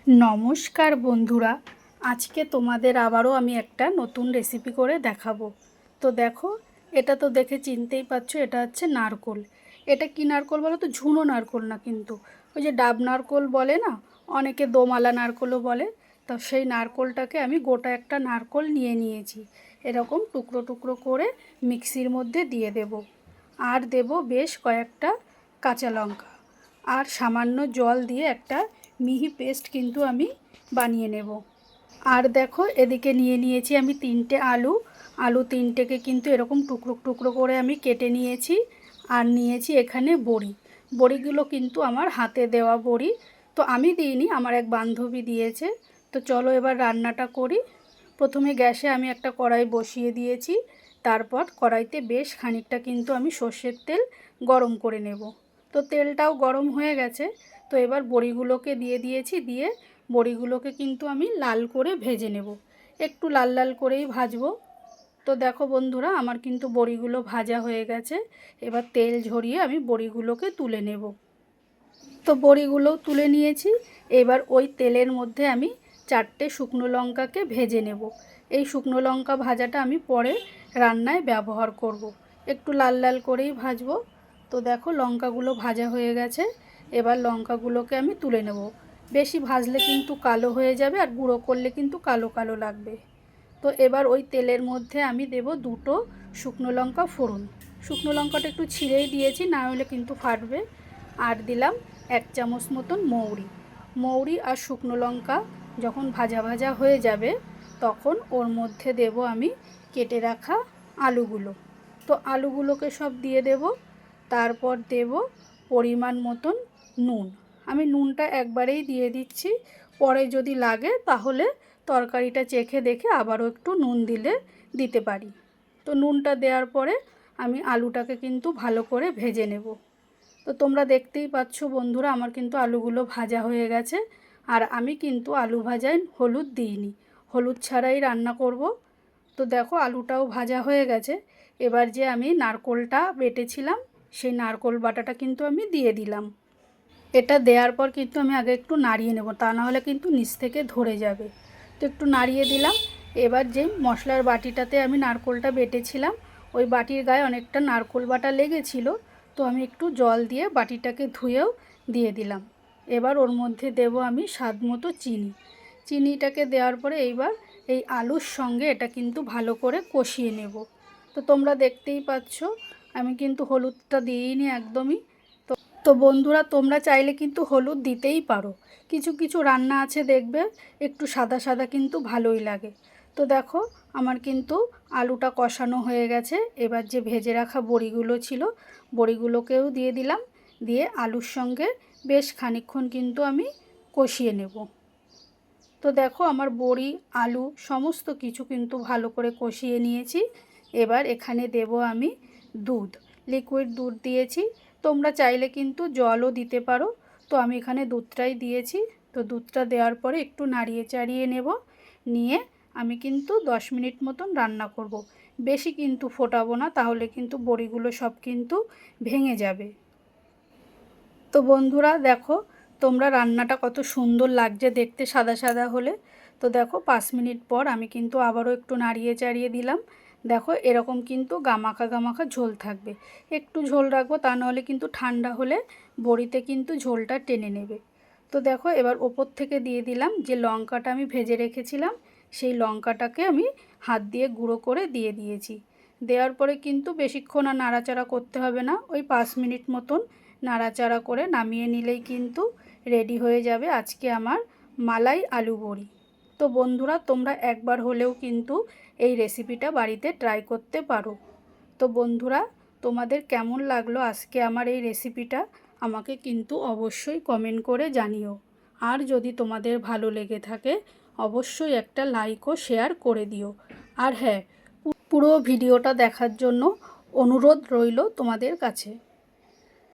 নমস্কার বন্ধুরা, আজকে তোমাদের আবারও আমি একটা নতুন রেসিপি করে দেখাবো। তো দেখো, এটা তো দেখে চিনতেই পারছো, এটা হচ্ছে নারকোল। এটা কি নারকোল বলো তো? ঝুনো নারকোল না, কিন্তু ওই যে ডাব নারকোল বলে না, অনেকে দোমালা নারকোলও বলে। তো সেই নারকোলটাকে আমি গোটা একটা নারকোল নিয়ে নিয়েছি। এরকম টুকরো টুকরো করে মিক্সির মধ্যে দিয়ে দেব। আর দেব বেশ কয়েকটা কাঁচা লঙ্কা, আর সামান্য জল দিয়ে একটা মিহি পেস্ট কিন্তু আমি বানিয়ে নেব। আর দেখো, এদিকে নিয়ে নিয়েছি আমি 3টে আলু। আলু 3টেকে কিন্তু এরকম টুকরো টুকরো করে আমি কেটে নিয়েছি। আর নিয়েছি এখানে বড়ি। বড়িগুলো কিন্তু আমার হাতে দেওয়া বড়ি, তো আমি দিইনি, আমার এক বান্ধবী দিয়েছে। তো চলো এবার রান্নাটা করি। প্রথমে গ্যাসে আমি একটা কড়াই বসিয়ে দিয়েছি। তারপর কড়াইতে বেশ খানিকটা কিন্তু আমি সর্ষের তেল গরম করে নেব। তো তেলটাও গরম হয়ে গেছে। তো এবার বড়িগুলোকে দিয়ে দিয়েছি, দিয়ে বড়িগুলোকে কিন্তু আমি লাল করে ভেজে নেব। একটু লাল লাল করেই ভাজবো। তো দেখো বন্ধুরা, আমার কিন্তু বড়িগুলো ভাজা হয়ে গেছে। এবার তেল ঝরিয়ে আমি বড়িগুলোকে তুলে নেব। তো বড়িগুলোও তুলে নিয়েছি। এবার ওই তেলের মধ্যে আমি 4টে শুকনো লঙ্কাকে ভেজে নেব। এই শুকনো লঙ্কা ভাজাটা আমি পরে রান্নায় ব্যবহার করব। একটু লাল লাল করেই ভাজবো। তো দেখো, লঙ্কাগুলো ভাজা হয়ে গেছে। এবার লঙ্কাগুলোকে আমি তুলে নেব। বেশি ভাজলে কিন্তু কালো হয়ে যাবে, আর গুঁড়ো করলে কিন্তু কালো কালো লাগবে। তো এবার ওই তেলের মধ্যে আমি দেব 2টো শুকনো লঙ্কা ফোড়ন। শুকনো লঙ্কাটা একটু ছিঁড়েই দিয়েছি, না হলে কিন্তু ফাটবে। আর দিলাম 1 চামচ মতন মৌরি। মৌরি আর শুকনো লঙ্কা যখন ভাজা ভাজা হয়ে যাবে, তখন ওর মধ্যে দেব আমি কেটে রাখা আলুগুলো। তো আলুগুলোকে সব দিয়ে দেব। তারপর দেব পরিমাণ মতন নুন। আমি নুনটা একবারেই দিয়ে দিচ্ছি, পরে যদি লাগে তাহলে তরকারিটা চেখে দেখে আবারও একটু নুন দিতে পারি। তো নুনটা দেওয়ার পরে আমি আলুটাকে কিন্তু ভালো করে ভেজে নেব। তো তোমরা দেখতেই পাচ্ছ বন্ধুরা, আমার কিন্তু আলুগুলো ভাজা হয়ে গেছে। আর আমি কিন্তু আলু ভাজায় হলুদ দিইনি, হলুদ ছাড়াই রান্না করব। তো দেখো, আলুটাও ভাজা হয়ে গেছে। এবার যে আমি নারকোলটা বেটেছিলাম, সেই নারকোল বাটাটা কিন্তু আমি দিয়ে দিলাম। এটা দেওয়ার পর কিন্তু আমি আগে একটু নাড়িয়ে নেব, তা না হলে কিন্তু নিচ থেকে ধরে যাবে। তো একটু নাড়িয়ে দিলাম। এবার যে মশলার বাটিটাতে আমি নারকোলটা বেটেছিলাম, ওই বাটির গায়ে অনেকটা নারকোল বাটা লেগেছিল। তো আমি একটু জল দিয়ে বাটিটাকে ধুয়েও দিয়ে দিলাম। এবার ওর মধ্যে দেব আমি স্বাদ মতো চিনি। চিনিটাকে দেওয়ার পরে এইবার এই আলুর সঙ্গে এটা কিন্তু ভালো করে কষিয়ে নেব। তো তোমরা দেখতেই পাচ্ছ, আমি কিন্তু হলুদটা দিইনি একদমই। তো বন্ধুরা, তোমরা চাইলে কিন্তু হলুদ দিতেই পারো। কিছু কিছু রান্না আছে দেখবে একটু সাদা সাদা কিন্তু ভালোই লাগে। তো দেখো, আমার কিন্তু আলুটা কষানো হয়ে গেছে। এবার যে ভেজে রাখা বড়িগুলো ছিল, বড়িগুলোকেও দিয়ে দিলাম। দিয়ে আলুর সঙ্গে বেশ খানিকক্ষণ কিন্তু আমি কষিয়ে নেব। তো দেখো, আমার বড়ি আলু সমস্ত কিছু কিন্তু ভালো করে কষিয়ে নিয়েছি। এবার এখানে দেব আমি দুধ, লিকুইড দুধ দিয়েছি। তোমরা চাইলে কিন্তু জলও দিতে পারো। তো আমি এখানে দুধটাই দিয়েছি। তো দুধটা দেওয়ার পরে একটু নাড়িয়ে চাড়িয়ে নেব। নিয়ে আমি কিন্তু 10 মিনিট মতন রান্না করব। বেশি কিন্তু ফোটাবো না, তাহলে কিন্তু বড়িগুলো সব কিন্তু ভেঙে যাবে। তো বন্ধুরা দেখো, তোমরা রান্নাটা কত সুন্দর লাগছে দেখতে সাদা সাদা হলে। তো দেখো, 5 মিনিট পর আমি কিন্তু আবারও একটু নাড়িয়ে চাড়িয়ে দিলাম। দেখো, এরকম কিন্তু গামাখা গামাখা ঝোল থাকবে। একটু ঝোল রাখবো, তা নাহলে কিন্তু ঠান্ডা হলে বড়িতে কিন্তু ঝোলটা টেনে নেবে। তো দেখো, এবার ওপর থেকে দিয়ে দিলাম যে লঙ্কাটা আমি ভেজে রেখেছিলাম, সেই লঙ্কাটাকে আমি হাত দিয়ে গুঁড়ো করে দিয়ে দিয়েছি। দেওয়ার পরে কিন্তু বেশিক্ষণ আর নাড়াচাড়া করতে হবে না, ওই 5 মিনিট মতন নাড়াচাড়া করে নামিয়ে নিলেই কিন্তু রেডি হয়ে যাবে আজকে আমার মালাই আলু বড়ি। তো বন্ধুরা, তোমরা একবার হলেও কিন্তু এই রেসিপিটা বাড়িতে ট্রাই করতে পারো। তো বন্ধুরা, তোমাদের কেমন লাগলো আজকে আমার এই রেসিপিটা, আমাকে কিন্তু অবশ্যই কমেন্ট করে জানিও। আর যদি তোমাদের ভালো লেগে থাকে, অবশ্যই একটা লাইক ও শেয়ার করে দিও। আর হ্যাঁ, পুরো ভিডিওটা দেখার জন্য অনুরোধ রইল তোমাদের কাছে।